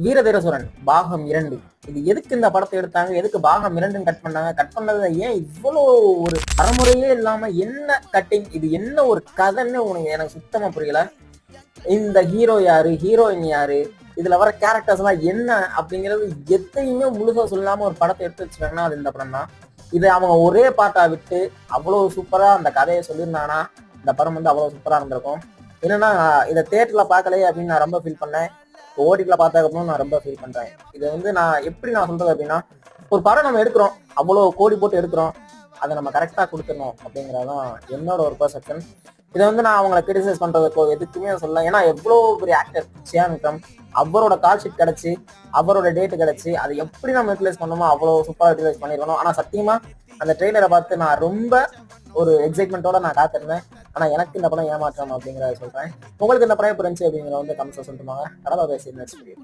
வீரதீரசுரன் பாகம் 2. இது எதுக்கு இந்த படத்தை எடுத்தாங்க, எதுக்கு பாகம் 2 கட் பண்ணாங்க, கட் பண்ணது ஏன் இவ்வளோ ஒரு பரமுறையே இல்லாம என்ன கட்டிங், இது என்ன ஒரு கதைன்னு உனக்கு எனக்கு சுத்தமா புரியல. இந்த ஹீரோ யாரு, ஹீரோயின் யாரு, இதுல வர கேரக்டர்ஸ் எல்லாம் என்ன அப்படிங்கிறது எத்தையுமே முழுசா சொல்லாம ஒரு படத்தை எடுத்து வச்சுக்காங்கன்னா அது இந்த படம் தான். இது அவங்க ஒரே பாட்டா விட்டு அவ்வளவு சூப்பரா அந்த கதையை சொல்லியிருந்தாங்கன்னா இந்த படம் வந்து அவ்வளவு சூப்பரா இருந்திருக்கும். என்னன்னா இதை தியேட்டர்ல பார்க்கலையே அப்படின்னு நான் ரொம்ப ஃபீல் பண்ணேன். ஓடிடில பார்த்ததுக்கப்புறம் நான் ரொம்ப ஃபீல் பண்றேன். இது வந்து நான் எப்படி நான் சொல்றது அப்படின்னா, ஒரு படம் நம்ம எடுக்கிறோம், அவ்வளோ கோடி போட்டு எடுக்கிறோம், அதை நம்ம கரெக்டா கொடுத்துடணும் அப்படிங்கிறதான் என்னோட ஒரு பர்செப்ஷன். இதை வந்து நான் அவங்களை கிரிட்டிசைஸ் பண்றதுக்கோ எதுக்குமே சொல்ல. ஏன்னா எவ்வளோ பெரிய ஆக்டர் ஷியான் விக்ரம், அவரோட கால் ஷீட் கிடைச்சி, அவரோட டேட்டு கிடைச்சி, அதை எப்படி நம்ம யூட்டிலைஸ் பண்ணணுமோ அவ்வளோ சூப்பராக யூட்டிலைஸ் பண்ணிருக்கணும். ஆனா சத்தியமா அந்த ட்ரெய்லரை பார்த்து நான் ரொம்ப ஒரு எக்ஸைட்மெண்ட்டோட நான் காத்திருந்தேன். ஆனா எனக்கு இந்த படம் ஏமாற்றம் அப்படிங்கிறத சொல்றேன். உங்களுக்கு இந்த படம் எப்படி இருந்துச்சு அப்படிங்கிற வந்து கமெண்ட்ஸ்ல சொல்லிட்டுமாங்க. கடவுளை பேசி நெக்ஸ்ட் வீடியோ.